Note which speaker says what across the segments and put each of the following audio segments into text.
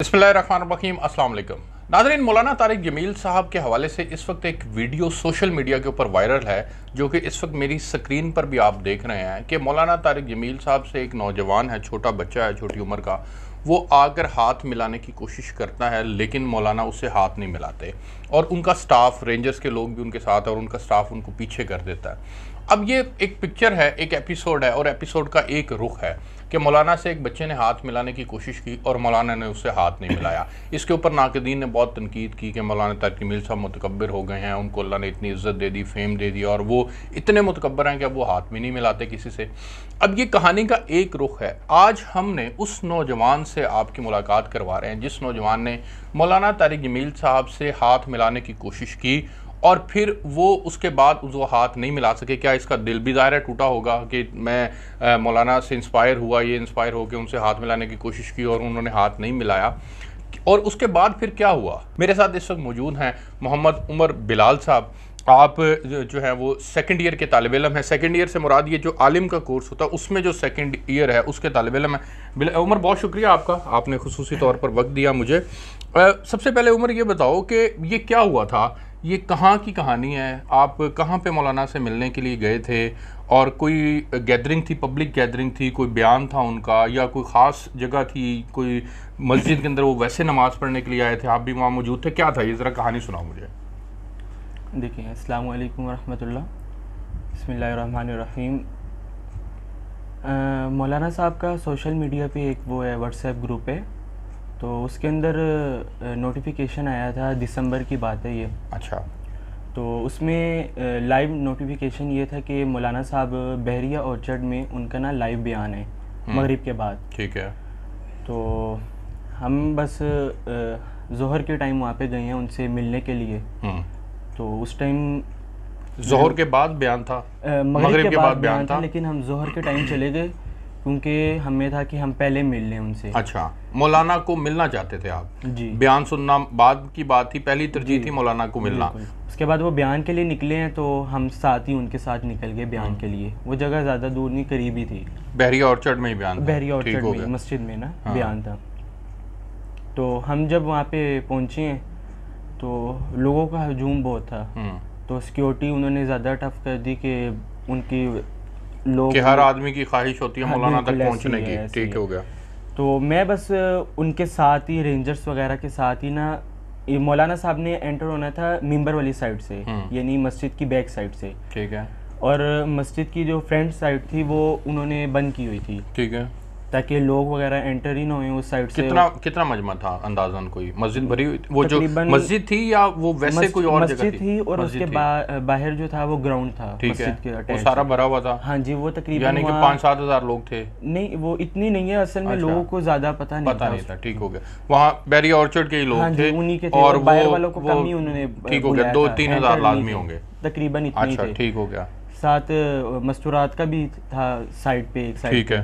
Speaker 1: बिस्मिल्लाहिर्रहमानिर्रहीम, अस्सलाम वालेकुम। नाज़रीन, मौलाना तारिक जमील साहब के हवाले से इस वक्त एक वीडियो सोशल मीडिया के ऊपर वायरल है, जो कि इस वक्त मेरी स्क्रीन पर भी आप देख रहे हैं कि मौलाना तारिक जमील साहब से एक नौजवान है, छोटा बच्चा है, छोटी उम्र का, वो आकर हाथ मिलाने की कोशिश करता है, लेकिन मौलाना उससे हाथ नहीं मिलाते और उनका स्टाफ, रेंजर्स के लोग भी उनके साथ और उनका स्टाफ उनको पीछे कर देता है। अब ये एक पिक्चर है, एक एपिसोड है और एपिसोड का एक रुख है कि मौलाना से एक बच्चे ने हाथ मिलाने की कोशिश की और मौलाना ने उससे हाथ नहीं मिलाया। इसके ऊपर नाक़दीन ने बहुत तनकीद की कि मौलाना तारिक जमील साहब मुतकब्बिर हो गए हैं, उनको अल्लाह ने इतनी इज़्ज़त दे दी, फेम दे दी और वो इतने मुतकब्बिर हैं कि अब वो हाथ भी नहीं मिलाते किसी से। अब ये कहानी का एक रुख है। आज हमने उस नौजवान से आपकी मुलाकात करवा रहे हैं जिस नौजवान ने मौलाना तारिक जमील साहब से हाथ मिलाने की कोशिश की और फिर वो उसके बाद वो हाथ नहीं मिला सके। क्या इसका दिल भी ज़ाहिर है टूटा होगा कि मैं मौलाना से इंस्पायर हुआ, ये इंस्पायर होकर उनसे हाथ मिलाने की कोशिश की और उन्होंने हाथ नहीं मिलाया। और उसके बाद फिर क्या हुआ? मेरे साथ इस वक्त मौजूद हैं मोहम्मद उमर बिलाल साहब। आप जो है वो सेकंड ईयर के तालिब इल्म हैं। सेकंड ईयर से मुराद ये जो आलिम का कोर्स होता है उसमें जो सेकंड ईयर है उसके तालिब इल्म है। उमर, बहुत शुक्रिया आपका, आपने खुसूसी तौर पर वक्त दिया मुझे। सबसे पहले उमर ये बताओ कि ये क्या हुआ था, ये कहाँ की कहानी है? आप कहाँ पे मौलाना से मिलने के लिए गए थे और कोई गैदरिंग थी, पब्लिक गैदरिंग थी, कोई बयान था उनका या कोई ख़ास जगह थी, कोई मस्जिद के अंदर वो वैसे नमाज़ पढ़ने के लिए आए थे, आप भी वहाँ मौजूद थे, क्या था ये? ज़रा कहानी सुनाओ मुझे।
Speaker 2: देखिए, अस्सलाम वालेकुम रहमतुल्लाह, बिस्मिल्लाहिर्रहमानिर्रहीम। मौलाना साहब का सोशल मीडिया पे एक वो है, व्हाट्सएप ग्रुप है, तो उसके अंदर नोटिफिकेशन आया था, दिसंबर की बात है ये।
Speaker 1: अच्छा।
Speaker 2: तो उसमें लाइव नोटिफिकेशन ये था कि मौलाना साहब बहरिया ऑर्चर्ड में उनका ना लाइव बयान है मगरिब के बाद।
Speaker 1: ठीक है।
Speaker 2: तो हम बस ज़ोहर के टाइम वहाँ पे गए हैं उनसे मिलने के लिए। तो उस टाइम
Speaker 1: ज़ोहर के बाद बयान था,
Speaker 2: मगरिब के बाद बयान था, लेकिन हम ज़ोहर के टाइम चले गए क्योंकि हमें था कि हम पहले मिल लें उनसे।
Speaker 1: अच्छा, मौलाना को मिलना चाहते थे आप?
Speaker 2: जी।
Speaker 1: बयान सुनना बाद की बात थी, पहली तरजीह थी मौलाना को मिलना।
Speaker 2: उसके बाद वो बयान के लिए निकले हैं तो हम साथ ही उनके साथ निकल गए बयान के लिए। वो जगह ज़्यादा दूर नहीं, करीब ही थी।
Speaker 1: बहरिया ऑर्चर्ड में ही बयान था?
Speaker 2: बहरिया ऑर्चर्ड में, मस्जिद में ना बयान था। तो हम जब वहाँ पे पहुँचे हैं तो लोगों का हजूम बहुत था, तो सिक्योरिटी उन्होंने ज़्यादा टफ कर दी कि उनकी लोग
Speaker 1: कि हर आदमी की ख्वाहिश होती है मौलाना तक पहुंचने की। ठीक हो गया।
Speaker 2: तो मैं बस उनके साथ ही, रेंजर्स वगैरह के साथ ही ना, मौलाना साहब ने एंटर होना था मिंबर वाली साइड से, यानी मस्जिद की बैक साइड से।
Speaker 1: ठीक है।
Speaker 2: और मस्जिद की जो फ्रंट साइड थी वो उन्होंने बंद की हुई थी।
Speaker 1: ठीक है।
Speaker 2: ताकि लोग वगैरह एंटर ही ना हुए उस साइड से।
Speaker 1: कितना मजमा था अंदाजन? कोई मस्जिद भरी हुई? वो जो मस्जिद थी या वो वैसे कोई और जगह
Speaker 2: थी? और उसके बाहर जो था वो ग्राउंड था।
Speaker 1: ठीक है। वो सारा भरा हुआ था?
Speaker 2: हाँ जी, वो तकरीबन
Speaker 1: यानी कि 5-7 हज़ार लोग थे?
Speaker 2: नहीं, वो इतनी नहीं है असल में। लोगों को ज्यादा पता नहीं था।
Speaker 1: ठीक हो गया। वहाँ बहरिया ऑर्चर्ड के ही लोग थे?
Speaker 2: उन्हीं के थे,
Speaker 1: और
Speaker 2: बाहर वालों को कम ही उन्होंने।
Speaker 1: ठीक हो गया। 2-3 हज़ार लाजमी होंगे
Speaker 2: तकरीबन, इतने थे।
Speaker 1: ठीक हो गया।
Speaker 2: साथ मस्तूरात का भी था साइड पे, एक साइड।
Speaker 1: ठीक है।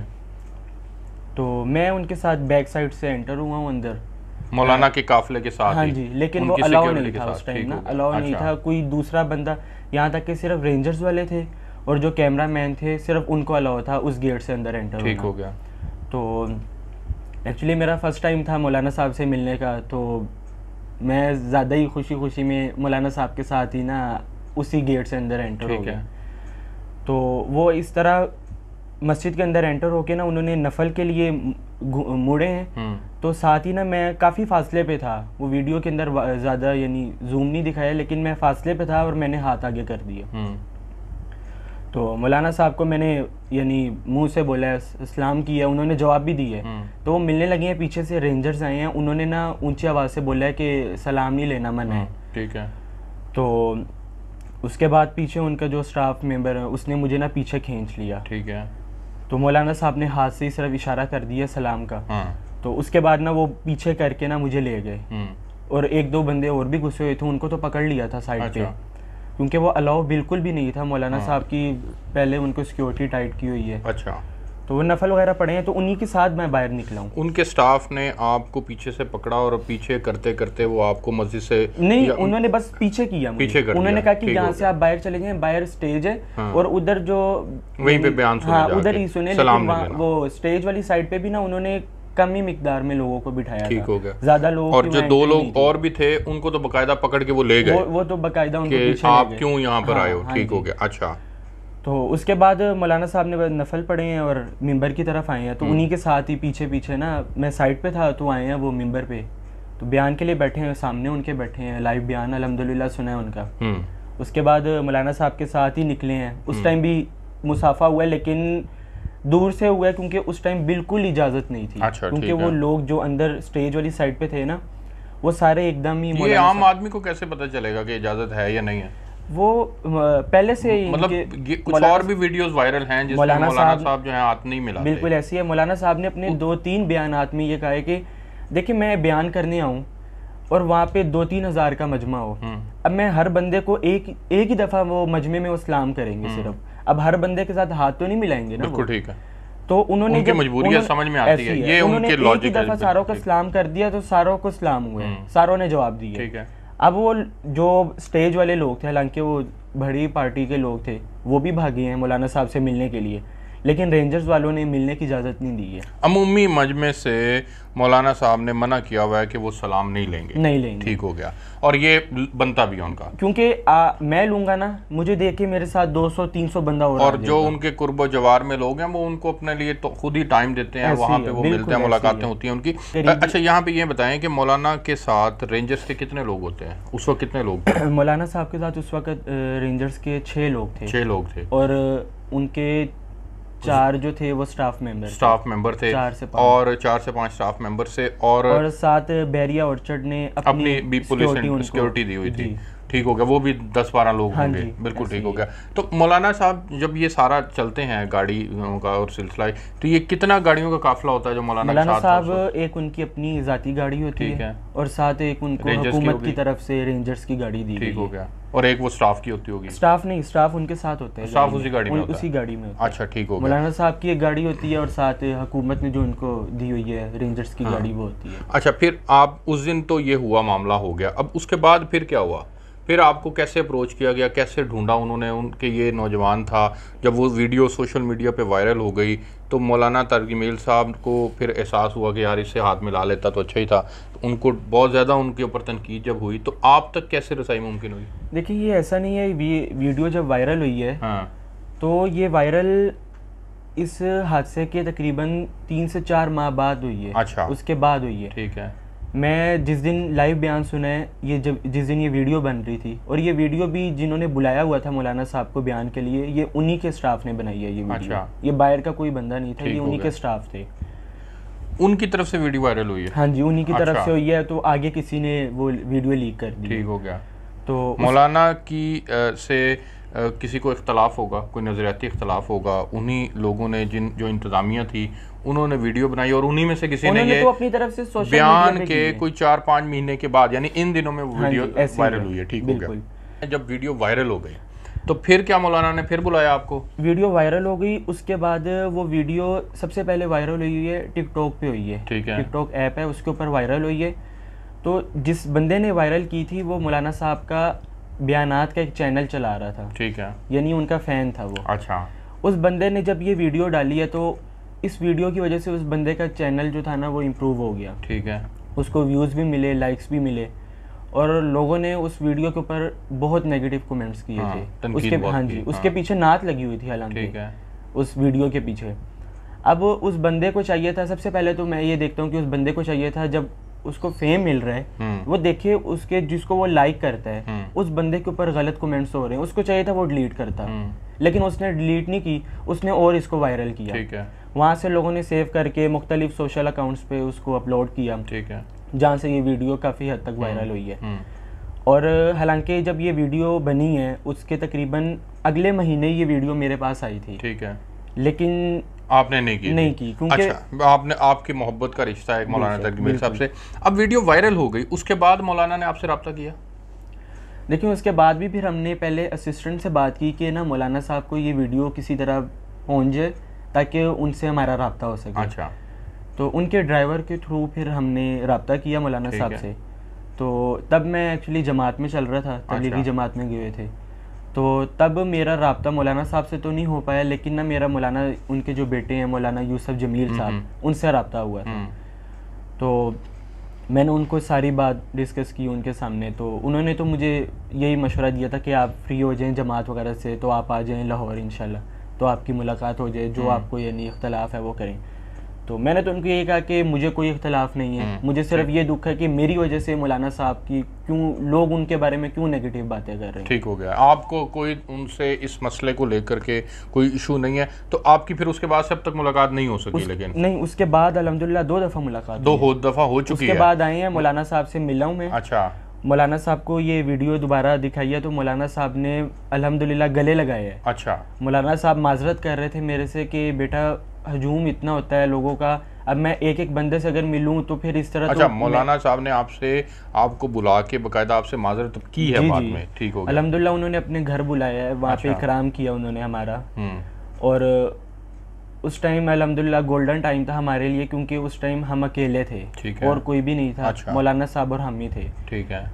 Speaker 2: तो मैं उनके साथ बैक साइड से एंटर हुआ हूँ अंदर
Speaker 1: मौलाना के काफिले के साथ।
Speaker 2: हाँ जी, लेकिन वो अलाउ नहीं था उस टाइम ना, अलाउ नहीं था कोई दूसरा बंदा। यहाँ तक कि सिर्फ रेंजर्स वाले थे और जो कैमरा मैन थे सिर्फ उनको अलाउ था उस गेट से अंदर एंटर होना।
Speaker 1: ठीक हो गया।
Speaker 2: तो एक्चुअली मेरा फर्स्ट टाइम था मौलाना साहब से मिलने का, तो मैं ज़्यादा ही खुशी में मौलाना साहब के साथ ही ना उसी गेट से अंदर एंटर हो गया। तो वो इस तरह मस्जिद के अंदर एंटर होके ना उन्होंने नफल के लिए मुड़े हैं। तो साथ ही ना मैं काफ़ी फासले पे था, वो वीडियो के अंदर ज़्यादा यानी जूम नहीं दिखाया, लेकिन मैं फासले पे था और मैंने हाथ आगे कर दिया। तो मौलाना साहब को मैंने यानी मुंह से बोला, सलाम किया, उन्होंने जवाब भी दिया। तो वो मिलने लगे हैं, पीछे से रेंजर्स आए हैं, उन्होंने ना ऊंची आवाज़ से बोला है कि सलाम नहीं लेना मना है।
Speaker 1: ठीक है।
Speaker 2: तो उसके बाद पीछे उनका जो स्टाफ मेंबर है उसने मुझे ना पीछे खींच लिया।
Speaker 1: ठीक है।
Speaker 2: तो मौलाना साहब ने हाथ से ही सिर्फ इशारा कर दिया सलाम का। तो उसके बाद ना वो पीछे करके ना मुझे ले गए और 1-2 बंदे और भी घुसे हुए थे, उनको तो पकड़ लिया था साइड पे, क्योंकि वो अलाउ बिल्कुल भी नहीं था। मौलाना साहब की पहले उनको सिक्योरिटी टाइट की हुई है।
Speaker 1: अच्छा।
Speaker 2: तो वो नफल वगैरह पढ़े हैं, तो उन्हीं के साथ मैं बाहर निकला हूँ।
Speaker 1: उनके स्टाफ ने आपको पीछे से पकड़ा और पीछे करते करते वो आपको मस्जिद से
Speaker 2: नहीं, उन्होंने बस पीछे किया,
Speaker 1: पीछे कर
Speaker 2: उन्होंने कहा कि यहाँ से आप बाहर चले जाएं, बाहर स्टेज है। और उधर जो
Speaker 1: वहीं पे बयान सुने,
Speaker 2: उधर ही सुने, लेकिन वो स्टेज वाली साइड पे भी ना उन्होंने कम ही मिकदार में लोगों को बिठाया
Speaker 1: ठीक
Speaker 2: था,
Speaker 1: हो गया,
Speaker 2: ज्यादा लोग,
Speaker 1: और जो 2 लोग और भी थे उनको तो बकायदा पकड़ के वो ले गए,
Speaker 2: वो तो बकायदा उनको
Speaker 1: कि
Speaker 2: पीछे
Speaker 1: आप
Speaker 2: ले गए।
Speaker 1: क्यों यहाँ पर आए हो।
Speaker 2: हाँ
Speaker 1: ठीक
Speaker 2: जी।
Speaker 1: हो गया। अच्छा,
Speaker 2: तो उसके बाद मौलाना साहब ने नफल पढ़े हैं और मिंबर की तरफ आए हैं, तो उन्हीं के साथ ही पीछे पीछे ना, मैं साइड पे था तो आए हैं वो मिंबर पे, तो बयान के लिए बैठे हैं, सामने उनके बैठे हैं, लाइव बयान अल्हम्दुलिल्लाह सुना है उनका। उसके बाद मौलाना साहब के साथ ही निकले हैं, उस टाइम भी मुसाफा हुआ है लेकिन दूर से हुआ है, क्योंकि उस टाइम बिल्कुल इजाज़त नहीं थी।
Speaker 1: अच्छा,
Speaker 2: क्योंकि वो लोग जो अंदर स्टेज वाली साइड पे थे ना, वो सारे एकदम ही,
Speaker 1: ये आम आदमी को कैसे पता चलेगा कि इजाजत है या नहीं है?
Speaker 2: वो पहले से ही
Speaker 1: मतलब कुछ और भी वीडियोस वायरल हैं जिसमें मौलाना साहब जो है हाथ नहीं मिलाते।
Speaker 2: बिल्कुल ऐसी है। मौलाना साहब ने अपने 2-3 बयानात में ये कहा है कि देखिए मैं बयान करने आऊँ और वहाँ पे 2-3 हज़ार का मजमा हो, अब मैं हर बंदे को एक ही दफ़ा वो मजमे में वो सलाम करेंगे सिर्फ, अब हर बंदे के साथ हाथ तो नहीं मिलाएंगे ना।
Speaker 1: बिल्कुल ठीक है।
Speaker 2: तो उन्होंने
Speaker 1: उनकी मजबूरी है, समझ में आती है, ये उनके लॉजिक है।
Speaker 2: एक ही दफ़ा सारों को सलाम कर दिया तो सारों को सलाम हुए, सारों ने जवाब दिए।
Speaker 1: ठीक है।
Speaker 2: अब वो जो स्टेज वाले लोग थे, हालांकि वो बड़ी पार्टी के लोग थे, वो भी भागे हैं मौलाना साहब से मिलने के लिए, लेकिन रेंजर्स वालों ने मिलने की इजाज़त नहीं दी है।
Speaker 1: अमूमी मजमे से मौलाना साहब ने मना किया हुआ है कि वो सलाम नहीं लेंगे। ठीक हो गया, और ये बनता भी है उनका,
Speaker 2: क्योंकि मैं लूंगा ना, मुझे देख के मेरे साथ 200-300 बंदा
Speaker 1: और जो उनके कुर्बो जवार में लोग हैं वो उनको अपने लिए तो खुद ही टाइम देते हैं, वहाँ पे वो मिलते हैं, मुलाकातें होती हैं उनकी। अच्छा, यहाँ पे ये बताएं कि मौलाना के साथ रेंजर्स के कितने लोग होते हैं? उस वक्त कितने लोग थे?
Speaker 2: मौलाना साहब के साथ उस वक्त रेंजर्स के 6 लोग थे।
Speaker 1: 6 लोग थे,
Speaker 2: और उनके 4 जो थे वो स्टाफ मेंबर थे, 4 से 5
Speaker 1: और 4 से 5 स्टाफ मेंबर से, और
Speaker 2: साथ बैरिया ऑर्चर्ड ने अपनी
Speaker 1: भी पुलिस सिक्योरिटी दी हुई थी। ठीक हो गया, वो भी 10-12 लोग होंगे। बिल्कुल ठीक हो गया। तो मौलाना साहब जब ये सारा चलते हैं गाड़ियों का और सिलसिला, तो ये कितना गाड़ियों का काफिला होता है जो मौलाना
Speaker 2: साहब? एक उनकी अपनी जाती गाड़ी होती है और साथ एक उनको हुकूमत की तरफ से रेंजर्स की गाड़ी दी गई।
Speaker 1: ठीक हो गया, और एक वो स्टाफ की होती होगी?
Speaker 2: स्टाफ नहीं, स्टाफ उनके साथ होते हैं,
Speaker 1: स्टाफ उसी गाड़ी में
Speaker 2: उसी गाड़ी में होता है।
Speaker 1: अच्छा, ठीक हो गया।
Speaker 2: मौलाना साहब की एक गाड़ी होती है और साथ हुकूमत ने जो उनको दी हुई है रेंजर्स की गाड़ी वो होती है।
Speaker 1: अच्छा, फिर आप उस दिन तो ये हुआ, मामला हो गया, अब उसके बाद फिर क्या हुआ? फिर आपको कैसे अप्रोच किया गया, कैसे ढूंढा उन्होंने? उनके ये नौजवान था, जब वो वीडियो सोशल मीडिया पे वायरल हो गई तो मौलाना तारिक जमील साहब को फिर एहसास हुआ कि यार इससे हाथ मिला लेता तो अच्छा ही था, तो उनको बहुत ज़्यादा उनके ऊपर तनकीद जब हुई, तो आप तक कैसे रसाई मुमकिन हुई?
Speaker 2: देखिए, ये ऐसा नहीं है, वीडियो जब वायरल हुई है तो ये वायरल इस हादसे के तकरीबन 3 से 4 माह बाद हुई है।
Speaker 1: अच्छा,
Speaker 2: उसके बाद हुई है।
Speaker 1: ठीक है।
Speaker 2: मैं जिस दिन लाइव बयान सुना है, ये जिस दिन ये वीडियो बन रही थी, और ये वीडियो भी जिन्होंने बुलाया हुआ था मौलाना साहब को बयान के लिए, ये उन्हीं के स्टाफ ने बनाई है ये वीडियो।
Speaker 1: अच्छा।
Speaker 2: ये बाहर का कोई बंदा नहीं था, ये उन्हीं के स्टाफ थे।
Speaker 1: उनकी तरफ से वीडियो वायरल हुई है?
Speaker 2: हाँ जी, उन्हीं की तरफ से हुई है, तो आगे किसी ने वो वीडियो लीक कर दी।
Speaker 1: ठीक हो गया।
Speaker 2: तो
Speaker 1: मौलाना की से किसी को इख्तलाफ होगा, कोई नज़रियाती इख्तलाफ होगा, उन्हीं लोगों ने जो इंतज़ामिया थी उन्होंने वीडियो बनाई, और उन्हीं में से किसी ने ये
Speaker 2: तो अपनी तरफ से सोशल
Speaker 1: बयान के कोई 4-5 महीने के बाद, यानी इन दिनों में वो वीडियो वायरल हुई है। ठीक हो गया। जब वीडियो वायरल हो गई तो फिर क्या मौलाना ने फिर बुलाया आपको?
Speaker 2: वीडियो वायरल हो गई, उसके बाद वो वीडियो सबसे पहले वायरल हुई है टिकटॉक पे हुई है।
Speaker 1: ठीक है।
Speaker 2: टिकटॉक ऐप है, उसके ऊपर वायरल हुई है। तो जिस बंदे ने वायरल की थी वो मौलाना साहब का बयानात का एक चैनल चला रहा था।
Speaker 1: ठीक है।
Speaker 2: यानी उनका फ़ैन था वो।
Speaker 1: अच्छा।
Speaker 2: उस बंदे ने जब ये वीडियो डाली है तो इस वीडियो की वजह से उस बंदे का चैनल जो था ना वो इम्प्रूव हो गया।
Speaker 1: ठीक है।
Speaker 2: उसको व्यूज़ भी मिले, लाइक्स भी मिले, और लोगों ने उस वीडियो के ऊपर बहुत नेगेटिव कमेंट्स किए थे। उसके पीछे नात लगी हुई थी हालांकि उस वीडियो के पीछे। अब उस बंदे को चाहिए था, सबसे पहले तो मैं ये देखता हूँ कि उस बंदे को चाहिए था जब उसको फेम मिल रहा है वो देखे उसके जिसको वो लाइक करता है उस बंदे के ऊपर गलत कमेंट्स हो रहे हैं, उसको चाहिए था वो डिलीट करता, लेकिन उसने डिलीट नहीं की, उसने और इसको वायरल किया।
Speaker 1: ठीक है।
Speaker 2: वहाँ से लोगों ने सेव करके मुख्तलिफ सोशल अकाउंट्स पे उसको अपलोड किया।
Speaker 1: ठीक है।
Speaker 2: जहाँ से ये वीडियो काफ़ी हद तक वायरल हुई है। और हालांकि जब ये वीडियो बनी है उसके तकरीबन अगले महीने ये वीडियो मेरे पास आई थी।
Speaker 1: ठीक है।
Speaker 2: लेकिन
Speaker 1: आपने नहीं की
Speaker 2: क्योंकि
Speaker 1: अच्छा, आपकी मोहब्बत का रिश्ता है मौलाना तारिक जमील साहब से। अब वीडियो वायरल हो गई, उसके बाद मौलाना ने आपसे रब्ता किया?
Speaker 2: देखिए, उसके बाद भी फिर हमने पहले असिस्टेंट से बात की कि ना मौलाना साहब को ये वीडियो किसी तरह पहुँच जाए ताकि उनसे हमारा रब्ता हो सके।
Speaker 1: अच्छा।
Speaker 2: तो उनके ड्राइवर के थ्रू फिर हमने रब्ता किया मौलाना साहब से। तो तब मैं एक्चुअली जमात में चल रहा था, तबलीगी जमात में गए थे, तो तब मेरा रब्ता मौलाना साहब से तो नहीं हो पाया, लेकिन ना मेरा मौलाना उनके जो बेटे हैं मौलाना यूसुफ जमील साहब उनसे रब्ता हुआ था। तो मैंने उनको सारी बात डिस्कस की उनके सामने, तो उन्होंने तो मुझे यही मशवरा दिया था कि आप फ्री हो जाएं जमात वगैरह से तो आप आ जाएं लाहौर इंशाल्लाह, तो आपकी मुलाकात हो जाए, जो आपको यानी इख्तलाफ है वो करें। तो मैंने तो उनको यही कहा कि मुझे कोई इख्तलाफ नहीं है, मुझे सिर्फ ये दुख है कि मेरी वजह से मौलाना साहब की क्यों लोग उनके बारे में क्यों नेगेटिव बातें कर रहे हैं।
Speaker 1: ठीक हो गया, आपको कोई उनसे इस मसले को लेकर के कोई इशू नहीं है, तो आपकी फिर उसके बाद से अब तक मुलाकात नहीं हो सकी? लेकिन
Speaker 2: नहीं, उसके बाद अल्हम्दुलिल्लाह 2 दफ़ा मुलाकात,
Speaker 1: 2 दफ़ा हो चुकी है।
Speaker 2: उसके बाद आए हैं, मौलाना साहब से मिला हूँ मैं।
Speaker 1: अच्छा,
Speaker 2: मौलाना साहब को ये वीडियो दोबारा दिखाई है तो मौलाना साहब ने अल्हम्दुलिल्लाह गले लगाए हैं।
Speaker 1: अच्छा,
Speaker 2: मौलाना साहब माजरत कर रहे थे मेरे से कि बेटा हजूम इतना होता है लोगों का, अब मैं एक एक बंदे से अगर मिलूं तो फिर इस तरह।
Speaker 1: अच्छा,
Speaker 2: तो
Speaker 1: मौलाना साहब ने आपको बुला के बकायदा आपसे माजरत की है बाद में? ठीक हो गया,
Speaker 2: अल्हम्दुलिल्लाह उन्होंने अपने घर बुलाया है, वहाँ पे इकराम किया उन्होंने हमारा। और उस टाइम अल्हम्दुलिल्लाह गोल्डन टाइम था हमारे लिए, क्योंकि उस टाइम हम अकेले थे और कोई भी नहीं था।
Speaker 1: अच्छा।
Speaker 2: मौलाना साहब और हम ही थे।
Speaker 1: ठीक है।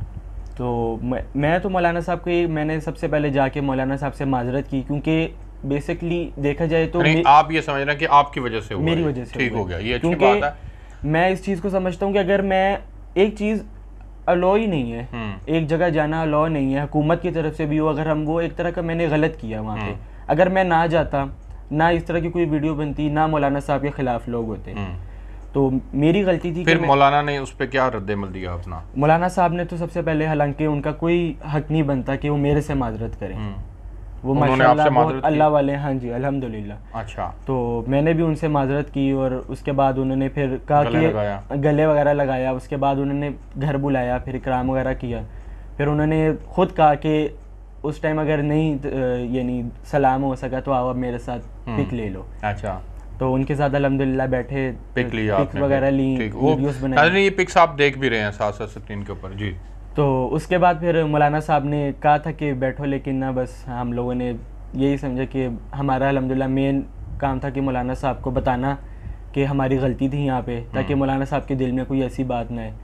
Speaker 2: तो मैं तो मौलाना साहब को मैंने सबसे पहले जाके मौलाना साहब से माजरत की, क्योंकि बेसिकली देखा जाए तो
Speaker 1: आप ये समझ रहे हैं कि आपकी वजह से हुआ,
Speaker 2: मेरी वजह से
Speaker 1: ठीक हो गया, ये अच्छी बात है।
Speaker 2: मैं इस चीज़ को समझता हूँ कि अगर मैं एक चीज़ अलो ही नहीं है, एक जगह जाना अलो नहीं है, हुकूमत की तरफ से भी हो, अगर हम वो एक तरह का मैंने गलत किया वहाँ पे, अगर मैं ना जाता, ना इस तरह की कोई वीडियो बनती, ना मौलाना साहब के खिलाफ लोग होते, तो मेरी गलती थी।
Speaker 1: फिर मौलाना ने उस पर क्या रद्द-ए-अमल दिया अपना?
Speaker 2: मौलाना साहब ने तो सबसे पहले, हालांकि उनका कोई हक नहीं बनता कि वो मेरे से माजरत करें, वो माशाल्लाह बहुत अल्लाह वाले, हाँ जी अल्हम्दुलिल्लाह।
Speaker 1: अच्छा,
Speaker 2: तो मैंने भी उनसे माजरत की और उसके बाद उन्होंने फिर कहा कि गले वगैरह लगाया, उसके बाद उन्होंने घर बुलाया, फिर इकराम वगैरह किया, फिर उन्होंने खुद कहा कि उस टाइम अगर नहीं यानी सलाम हो सका तो आओ अब मेरे साथ पिक ले लो।
Speaker 1: अच्छा,
Speaker 2: तो उनके साथ अल्हम्दुलिल्लाह बैठे,
Speaker 1: पिक लिया,
Speaker 2: पिक वगैरह ली, वीडियोस बनाई।
Speaker 1: ये पिक्स आप देख भी रहे हैं साथ साथ स्क्रीन के ऊपर जी।
Speaker 2: तो उसके बाद फिर मौलाना साहब ने कहा था कि बैठो, लेकिन ना बस हम लोगों ने यही समझा कि हमारा अल्हम्दुलिल्लाह मेन काम था कि मौलाना साहब को बताना कि हमारी गलती थी यहाँ पे, ताकि मौलाना साहब के दिल में कोई ऐसी बात ना है।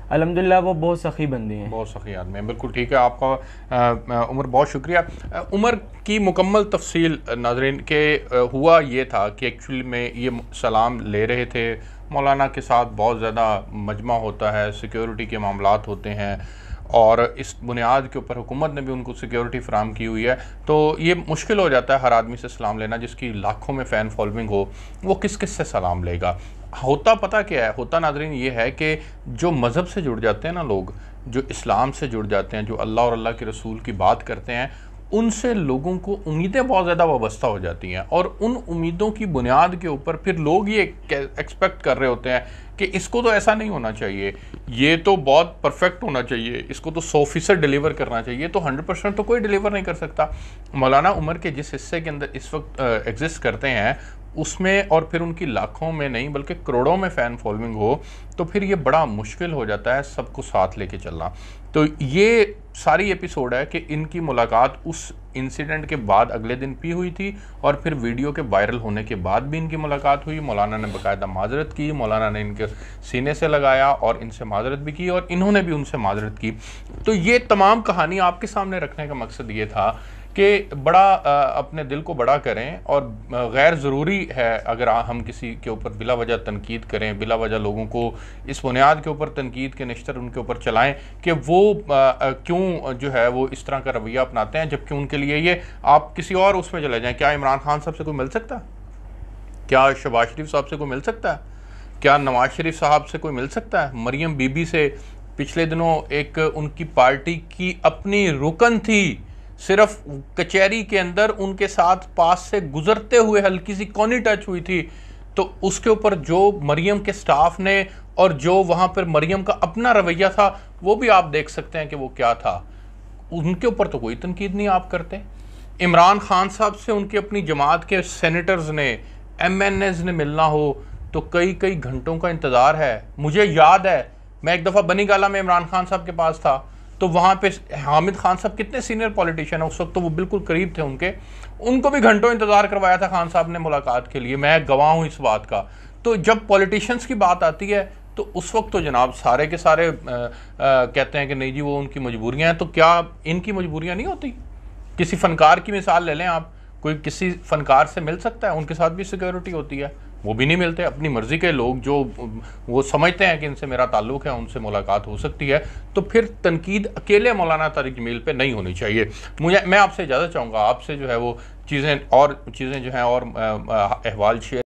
Speaker 2: अल्हम्दुलिल्लाह वो बहुत सखी बंदे हैं,
Speaker 1: बहुत सखी आदमी हैं। बिल्कुल ठीक है, आपका उमर बहुत शुक्रिया। उमर की मुकम्मल तफसील नाज़रीन के हुआ ये था कि एक्चुअली में ये सलाम ले रहे थे, मौलाना के साथ बहुत ज़्यादा मजमा होता है, सिक्योरिटी के मामलात होते हैं और इस बुनियाद के ऊपर हुकूमत ने भी उनको सिक्योरिटी फराम की हुई है, तो ये मुश्किल हो जाता है हर आदमी से सलाम लेना। जिसकी लाखों में फ़ैन फॉलोइंग हो, वो किस किस से सलाम लेगा? होता पता क्या है, होता नाज़रीन ये है कि जो मज़हब से जुड़ जाते हैं ना लोग, जो इस्लाम से जुड़ जाते हैं, जो अल्लाह और अल्लाह के रसूल की बात करते हैं, उनसे लोगों को उम्मीदें बहुत ज़्यादा वाबस्ता हो जाती हैं और उन उम्मीदों की बुनियाद के ऊपर फिर लोग ये एक्सपेक्ट कर रहे होते हैं कि इसको तो ऐसा नहीं होना चाहिए, ये तो बहुत परफेक्ट होना चाहिए, इसको तो 100% डिलीवर करना चाहिए, तो 100% तो कोई डिलीवर नहीं कर सकता। मौलाना उमर के जिस हिस्से के अंदर इस वक्त एग्जिस्ट करते हैं उसमें, और फिर उनकी लाखों में नहीं बल्कि करोड़ों में फ़ैन फॉलोइंग हो, तो फिर ये बड़ा मुश्किल हो जाता है सबको साथ लेके चलना। तो ये सारी एपिसोड है कि इनकी मुलाकात उस इंसिडेंट के बाद अगले दिन भी हुई थी और फिर वीडियो के वायरल होने के बाद भी इनकी मुलाकात हुई। मौलाना ने बाकायदा माजरत की, मौलाना ने इनके सीने से लगाया और इनसे माजरत भी की और इन्होंने भी उनसे माजरत की। तो ये तमाम कहानी आपके सामने रखने का मकसद ये था कि बड़ा अपने दिल को बड़ा करें और गैर ज़रूरी है अगर हम किसी के ऊपर बिला वजह तनकीद करें, बिला वजह लोगों को इस बुनियाद के ऊपर तनकीद के निश्तर उनके ऊपर चलाएं कि वो क्यों जो है वो इस तरह का रवैया अपनाते हैं, जबकि उनके लिए ये आप किसी और उसमें चले जाएं। क्या इमरान खान साहब से कोई मिल सकता है? क्या शहबाज शरीफ साहब से कोई मिल सकता है? क्या नवाज शरीफ साहब से कोई मिल सकता है? मरियम बीबी से पिछले दिनों एक उनकी पार्टी की अपनी रुकन थी, सिर्फ कचहरी के अंदर उनके साथ पास से गुजरते हुए हल्की सी कॉनी टच हुई थी, तो उसके ऊपर जो मरियम के स्टाफ ने और जो वहाँ पर मरियम का अपना रवैया था वो भी आप देख सकते हैं कि वो क्या था। उनके ऊपर तो कोई तनकीद नहीं आप करते। इमरान खान साहब से उनकी अपनी जमात के सेनेटर्स ने, MNAs ने मिलना हो तो कई कई घंटों का इंतज़ार है। मुझे याद है मैं एक दफ़ा बनी गाला में इमरान खान साहब के पास था, तो वहाँ पे हामिद खान साहब कितने सीनियर पॉलिटिशियन है उस वक्त, तो वो बिल्कुल करीब थे उनके, उनको भी घंटों इंतज़ार करवाया था खान साहब ने मुलाकात के लिए। मैं गवाह हूँ इस बात का। तो जब पॉलिटिशियंस की बात आती है तो उस वक्त तो जनाब सारे के सारे कहते हैं कि नहीं जी वो उनकी मजबूरियाँ हैं। तो क्या इनकी मजबूरियाँ नहीं होती? किसी फ़नकार की मिसाल ले लें आप, कोई किसी फ़नकार से मिल सकता है, उनके साथ भी सिक्योरिटी होती है, वो भी नहीं मिलते। अपनी मर्ज़ी के लोग जो वो समझते हैं कि इनसे मेरा ताल्लुक़ है, उनसे मुलाकात हो सकती है, तो फिर तनकीद अकेले मौलाना तारिक जमील पे नहीं होनी चाहिए। मैं आपसे इजाज़त चाहूँगा, आपसे जो है वो चीज़ें जो हैं और अहवाल शेयर